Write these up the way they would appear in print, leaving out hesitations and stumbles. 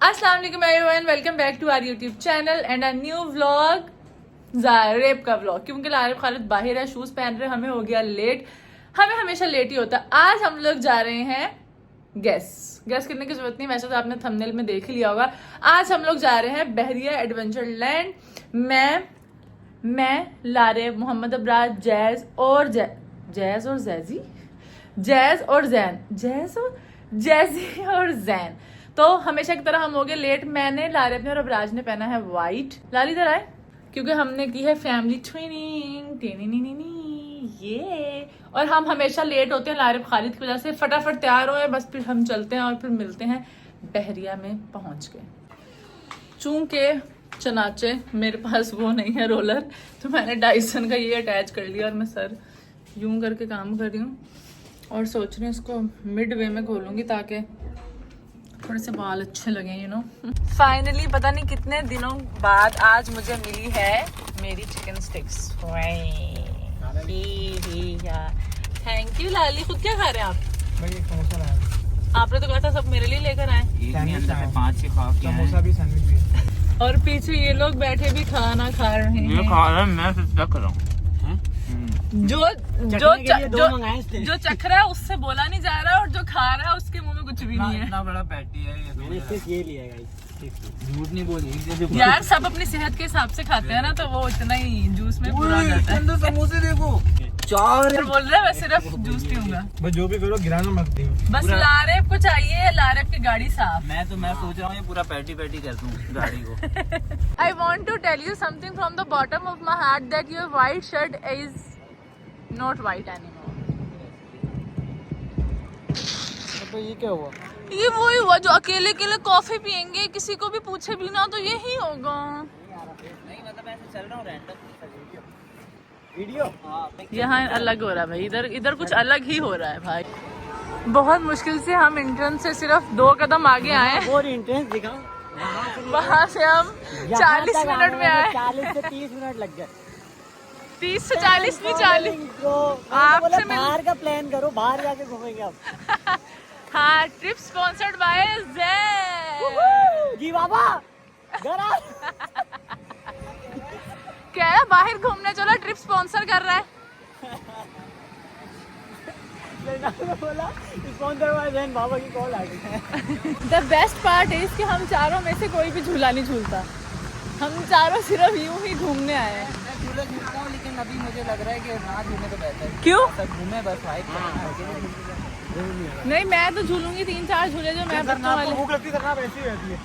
अस्सलाम वालेकुम everyone, welcome back to our YouTube channel and a new vlog, Zareb का व्लॉग। क्योंकि लारेब खालिद बाहर है, शूज पहन रहे, हमें हो गया लेट। हमें हमेशा लेट ही होता है। आज हम लोग जा रहे हैं गैस करने की जरूरत नहीं, वैसे तो आपने थंबनेल में देख ही लिया होगा। आज हम लोग जा रहे हैं बहरिया एडवेंचर लैंड। मैं लारेब, मोहम्मद अबरार, जैज और जैजी और जैन। तो हमेशा की तरह हम हो गए लेट। मैंने, लारेब ने और अबराज ने पहना है व्हाइट। लाली इधर आए, क्योंकि हमने की है फैमिली ट्विनिंग। ये और हम हमेशा लेट होते हैं लारेब खालिद की वजह से। फटाफट तैयार हो, बस फिर हम चलते हैं और फिर मिलते हैं बहरिया में पहुंच के। चूंकि चनाचे मेरे पास वो नहीं है रोलर, तो मैंने डाइसन का ये अटैच कर लिया और मैं सर यूं करके काम कर रही हूँ और सोच रही हूँ इसको मिड वे में खोलूंगी ताकि थोड़े से बाल अच्छे लगे, यू नो। फाइनली पता नहीं कितने दिनों बाद आज मुझे मिली है मेरी चिकन स्टिक्स। थैंक यू लाली। खुद क्या खा रहे हैं आप? आपने तो कहा था सब मेरे लिए लेकर आए। समोसा भी, सैंडविच भी। और पीछे ये लोग बैठे भी खाना खा रहे हैं। ये खा रहा है, मैं फिर चेक कर रहा हूँ। जो चख रहा है उससे बोला नहीं जा रहा और जो खा रहा है उसके मुंह में कुछ भी नहीं है। इतना बड़ा पैटी है ये। मैंने सिर्फ ये लिया है, झूठ नहीं बोली यार। सब अपनी सेहत के हिसाब से खाते हैं ना, तो वो इतना ही जूस में पूरा जाता है। समोसे देखो, चार बोल रहा है मैं सिर्फ जूस पीऊंगा। बस जो भी करो गिराना मत दियो। बस लारेब को चाहिए, लारेब की गाड़ी साफ। मैं सोच रहा हूँ ये पूरा पैटी कर दूँ गाड़ी को। I want to tell you something from the bottom of my heart that your white shirt is not white anymore. तो ये क्या हुआ? ये वही हुआ जो अकेले कॉफी पियेंगे, किसी को भी पूछे भी ना, तो यही होगा। नहीं मतलब ऐसे चल रहा हूँ रैंडम वीडियो। यहाँ अलग हो रहा है भाई, इधर कुछ अलग ही हो रहा है भाई। बहुत मुश्किल से हम एंट्रेंस से सिर्फ 2 कदम आगे आए। और एंट्रेंस दिखा, वहाँ से हम 40 मिनट में आए। 40 से 30 मिनट लग गए। 30 से 40 नहीं, 40 आपसे बाहर का प्लान करो, बाहर जाके घूमेंगे अब। हाँ, ट्रिप स्पॉन्सर्ड बाय ज़ैन जी बाबा। कह रहा बाहर घूमने चलो, ट्रिप स्पॉन्सर कर रहा है। बोला स्पॉन्सर बाय ज़ैन, बाबा की कॉल आ गई। द बेस्ट पार्ट इज कि हम चारों में से कोई भी झूला नहीं झूलता। हम चारों सिर्फ यूं ही घूमने आए हैं। मैं झूला झूलता हूँ, लेकिन अभी मुझे लग रहा है कि ना झूलने तो बेहतर है। क्यों? घूमे बस भाई। नहीं, मैं तो झूलूंगी 3-4 झूले जो मैं बच्चों वाले। भूख लगती करना वैसी ही रहती है।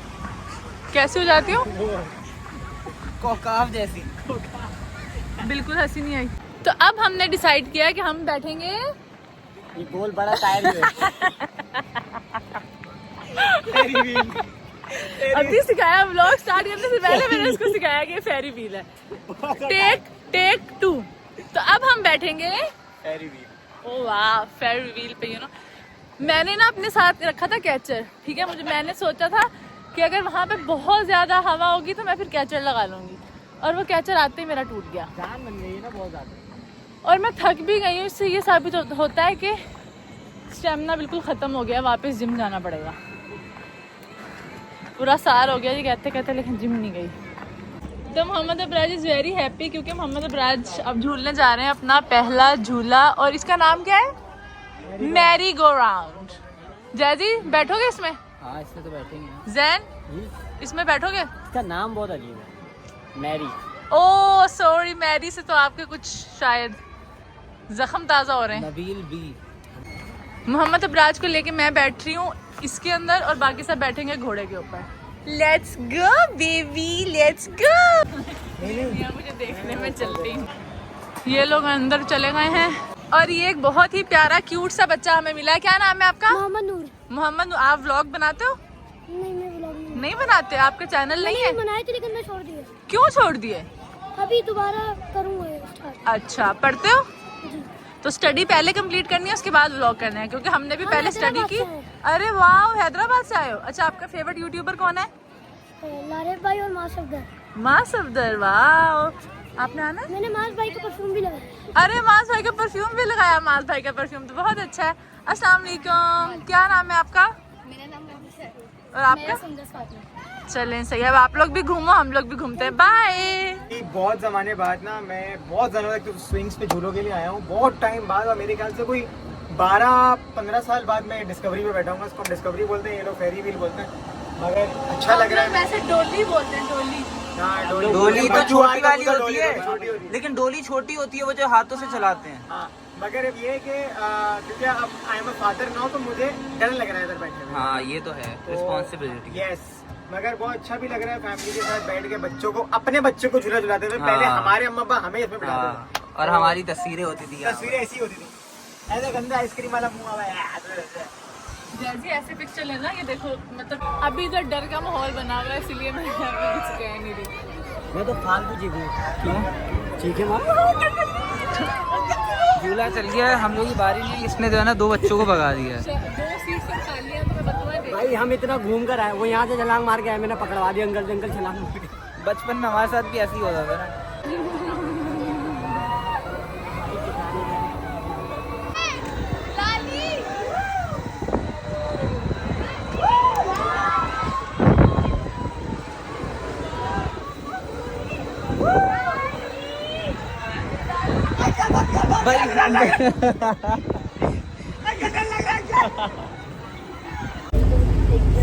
कैसे हो जाती हूँ? कोकाफ जैसी। बिल्कुल हंसी नहीं आई। तो अब हमने डिसाइड किया कि हम बैठेंगे। ये गोल बड़ा टायर है। अभी सिखाया, व्लॉग स्टार्ट करने से पहले मैंने उसको सिखाया कि फेरी व्हील है। टेक 2। तो अब हम बैठेंगे फेरी व्हील। ओ वाह, फेरी व्हील पे, यू नो। मैंने ना अपने साथ रखा था कैचर, ठीक है। मैंने सोचा था कि अगर वहाँ पे बहुत ज्यादा हवा होगी तो मैं फिर कैचर लगा लूंगी, और वो कैचर आते ही मेरा टूट गया। जान बन गई है ना बहुत ज्यादा, और मैं थक भी गई हूँ। इससे ये साबित होता है कि स्टेमिना बिल्कुल खत्म हो गया, वापस जिम जाना पड़ेगा। पूरा साल हो गया ये कहते कहते, लेकिन जिम नहीं गई। तो Mohammad Abraz is very happy क्योंकि मोहम्मद अबराज अब झूलने जा रहे हैं अपना पहला झूला, और इसका नाम क्या है? Merry go round. जैजी बैठोगे इसमें? हाँ इसमें तो बैठेंगे। जैन इसमें बैठोगे? इसका नाम बहुत अजीब है, मैरी। ओह सॉरी, मैरी से तो आपके कुछ शायद जख्म ताज़ा हो रहे हैं। नबील बी। मोहम्मद अबराज को लेके मैं बैठ रही हूँ इसके अंदर, और बाकी सब बैठेंगे घोड़े के ऊपर। Let's go baby, let's go. मुझे देखने में चलती हूँ। ये लोग अंदर चले गए हैं, और ये एक बहुत ही प्यारा क्यूट सा बच्चा हमें मिला है। क्या नाम है आपका? मोहम्मद नूर। मोहम्मद नूर। आप व्लॉग बनाते हो? नहीं, मैं व्लॉग नहीं बनाते? आपका चैनल नहीं है? बनाए थे लेकिन मैं छोड़ दिया। क्यों छोड़ दिए? अभी दोबारा करूँगा स्टार्ट। अच्छा, पढ़ते हो? तो स्टडी पहले कंप्लीट करनी है, उसके बाद व्लॉग करना है, क्योंकि हमने भी पहले स्टडी की। अरे वाह, हैदराबाद से आए हो? अच्छा, आपका फेवरेट यूट्यूबर कौन है? लारेब भाई और मास अफदर। मास अफदर, वाह। आपने आना? मैंने मास भाई का परफ्यूम भी लगाया। अरे मास भाई का परफ्यूम भी लगाया? मास भाई का परफ्यूम तो बहुत अच्छा है। अस्सलाम वालेकुम, क्या नाम है आपका? मेरा नाम और आपका? चलें सही है, अब आप लोग भी घूमो, हम लोग भी घूमते हैं। बाय। बहुत ज़माने बाद ना मैं बहुत ज़्यादा तक स्विंग्स पे झूलों के लिए आया हूँ, बहुत टाइम बाद, और मेरे ख्याल से कोई 12-15 साल बाद मैं डिस्कवरी में बैठा हूँ। इसको हम डिस्कवरी बोलते हैं, ये लोग फेरी व्हील बोलते हैं, मगर अच्छा लग रहा है। वैसे डोली बोलते हैं, डोली। हाँ, डोली तो छोटी वाली होती छोटी होती है, लेकिन डोली छोटी होती है, वो जो हाथों से चलाते हैं। हाँ, मगर अब ये है कि क्योंकि अब I am a father now, तो मुझे डर लग रहा है इधर बैठने में। हाँ ये तो है, रिस्पॉन्सिबिलिटी। यस, मगर बहुत अच्छा भी लग रहा है फैमिली के साथ बैठ के, बच्चों को, अपने बच्चों को झूला झुलाते थे। पहले हाँ। हमारे अम्मा अब्बा हमें इसमें बिठाते हाँ, थे, और हमारी तस्वीरें होती थी, तस्वीरें ऐसी होती थी, ऐसे गंदा आइसक्रीम वाला मुंह हुआ है। जैसी ऐसे पिक्चर लेना, ये देखो, मतलब अभी इधर डर का माहौल बना हुआ है, इसलिए मैं अभी कुछ कह नहीं रही। मैं तो फालतू चीखूं। क्यों? चीखे मार। झूला चल गया है, हम लोग की बारी नहीं, इसने जो है ना 2 बच्चों को भगा दिया है। 2 सीट सब खाली है, तो मैं बतवा दे। भाई हम इतना घूम कर आए, वो यहाँ से छलांग मार के आए, मैंने पकड़वा दिया अंकल से, अंकल छलांग मार के। बचपन में हमारे साथ भी ऐसे ही होता था ना।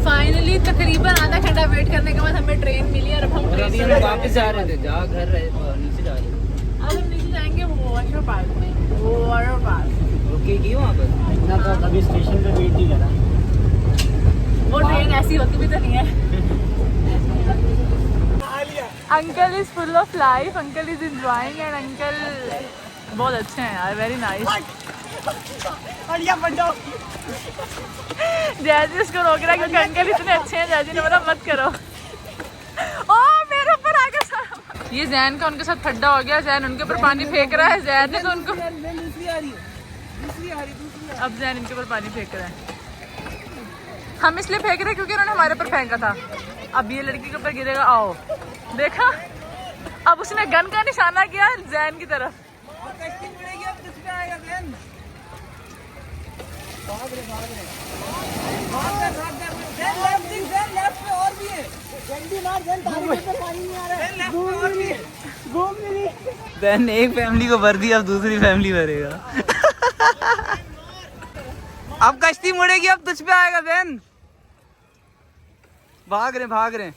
फाइनली तकरीबन आधा घंटा वेट करने के बाद हमें ट्रेन मिली, और अब हम ट्रेन में वापस जा रहे थे, जा घर रहे, नीचे जा रहे थे। अब हम नीचे जाएंगे वाटर पार्क में। वाटर पार्क रुकेगी वहाँ पर? इतना तो कभी स्टेशन पे वेट नहीं करा। वो ट्रेन ऐसी होती भी तो नहीं है। Uncle is full of life, uncle is enjoying, and uncle बहुत अच्छे हैं यार, वेरी नाइस। जैजी उसको रोक रहा है क्योंकि अंकल इतने अच्छे हैं। जैजी ने बोला मत करो। ओ मेरे ऊपर आ गया सारा। ये जैन का उनके साथ ठड्डा हो गया, जैन उनके ऊपर पानी फेंक रहा है, जैन ने तो उनको, अब जैन इनके ऊपर पानी फेंक रहा है। हम इसलिए फेंक रहे हैं क्योंकि उन्होंने हमारे ऊपर फेंका था, अब ये लड़की के ऊपर गिरेगा। आओ देखा, अब उसने गन का निशाना किया जैन की तरफ। देन एक फैमिली को भर दिया, अब दूसरी फैमिली भरेगा। अब कश्ती मुड़ेगी, अब तुझ पे आएगा देन। भाग रहे।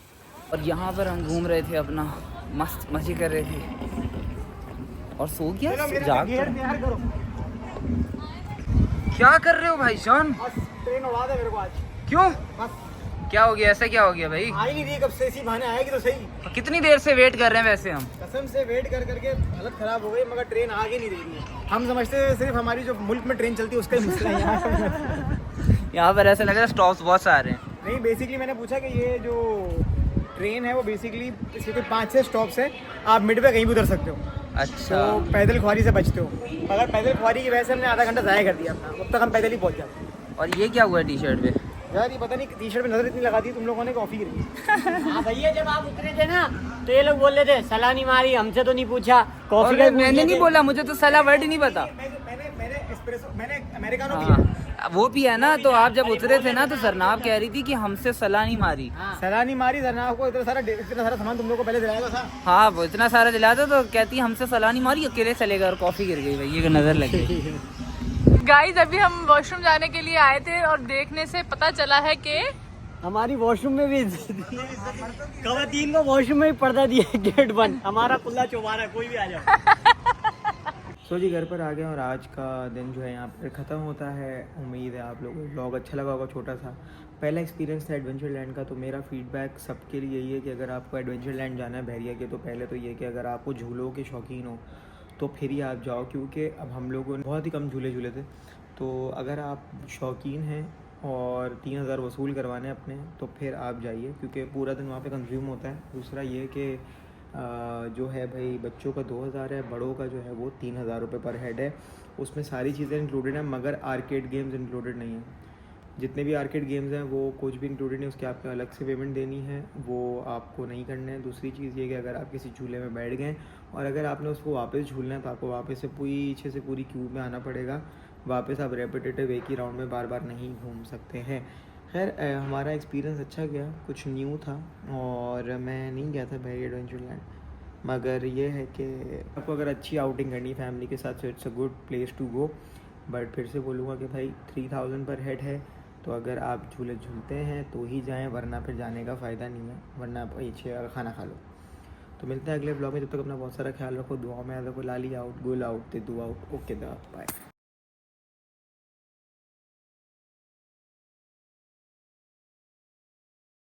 और यहाँ पर हम घूम रहे थे, अपना मस्त मजे कर रहे थे, और सो गया जाग। क्या कर रहे हो भाई जान? ट्रेन उड़ा दे मेरे को आज। क्यों? बस क्या हो गया, ऐसा क्या हो गया भाई? आ ही नहीं रही, कब से इसी बहाने आएगी तो सही। कितनी देर से वेट कर रहे हैं वैसे हम? कसम से वेट कर करके हालत खराब हो गई, मगर ट्रेन आगे नहीं रही है। हम समझते थे सिर्फ हमारी जो मुल्क में ट्रेन चलती है उसका ही मसला है यहाँ। यहाँ पर ऐसा लग रहा है स्टॉप्स बहुत सारे हैं। नहीं, बेसिकली मैंने पूछा कि ये जो ट्रेन है वो बेसिकली इसके कोई 5-6 स्टॉप्स है, आप मिड पे कहीं भी उतर सकते हो। अच्छा, तो पैदल ख्वारी से बचते हो, मगर पैदल ख्वारी की वजह से हमने आधा घंटा ज़ाया कर दिया अपना, अब तक हम पैदल ही पहुँच जाते। और ये क्या हुआ टी शर्ट पे? यार ये पता नहीं टी शर्ट में नजर इतनी लगा दी तुम लोगों ने, कॉफी गिर गई। हाँ भैया, जब आप उतरे थे ना तो ये लोग बोल रहे थे सलाह नहीं मारी, हमसे तो नहीं पूछा, कॉफी का मैंने नहीं बोला, मुझे तो सलाह वर्ड ही नहीं पता। मैंने अमेरिकानो हाँ, वो भी है ना, तो आप जब उतरे थे ना तो सरनाब कह रही थी कि हमसे सलाह नहीं मारी। सलाह नहीं मारी, सरनाब को इतना सारा सामान तुम लोग को पहले दिलाया था। हाँ, वो इतना सारा दिलाया था, तो कहती हमसे सलाह नहीं मारी, अकेले चले गए और कॉफी गिर गई। भैया को नजर लग गई। गाइस अभी हम वॉशरूम जाने के लिए आए थे, और देखने से पता चला है कि हमारी वॉशरूम में भी खवातीन को वॉशरूम में भी पर्दा दिया, गेट बंद, हमारा खुला चौबारा, कोई भी आ जाए। सो जी घर पर आ गए, और आज का दिन जो है यहाँ पर ख़त्म होता है। उम्मीद है आप लोगों को व्लॉग अच्छा लगा होगा। छोटा सा पहला एक्सपीरियंस था एडवेंचर लैंड का, तो मेरा फीडबैक सबके लिए यही है कि अगर आपको एडवेंचर लैंड जाना है बहरिया के, तो पहले तो ये कि अगर आपको झूलों के शौकीन हो तो फिर ही आप जाओ, क्योंकि अब हम लोगों ने बहुत ही कम झूले झूले थे। तो अगर आप शौकीन हैं और 3000 वसूल करवाने अपने, तो फिर आप जाइए, क्योंकि पूरा दिन वहाँ पे कंज्यूम होता है। दूसरा ये कि जो है भाई, बच्चों का 2000 है, बड़ों का जो है वो 3000 रुपये पर हेड है। उसमें सारी चीज़ें इंक्लूडेड हैं, मगर आर्केड गेम्स इंक्लूडेड नहीं हैं। जितने भी आर्केड गेम्स हैं वो कुछ भी इंक्लूडेड नहीं, उसके आपको अलग से पेमेंट देनी है, वो आपको नहीं करना है। दूसरी चीज़ ये कि अगर आप किसी झूले में बैठ गए और अगर आपने उसको वापस झूलना है, तो आपको वापस से पीछे से पूरी क्यूब में आना पड़ेगा। वापस आप रेपिटेटिव एक ही राउंड में बार बार नहीं घूम सकते हैं। खैर हमारा एक्सपीरियंस अच्छा गया, कुछ न्यू था और मैं नहीं गया था बैरी एडवेंचर लैंड, मगर ये है कि आपको अगर अच्छी आउटिंग करनी फैमिली के साथ तो it's a good place to go. But फिर से बोलूँगा कि भाई 3000 पर हेड है, तो अगर आप झूले झूलते हैं तो ही जाएं, वरना फिर जाने का फ़ायदा नहीं है, वरना आप पीछे खाना खा लो। तो मिलते हैं अगले ब्लॉग में, जब तक अपना बहुत सारा ख्याल रखो, दुआ में याद रखो। Lali out, Gul out, Tedu out. Okay द बाय।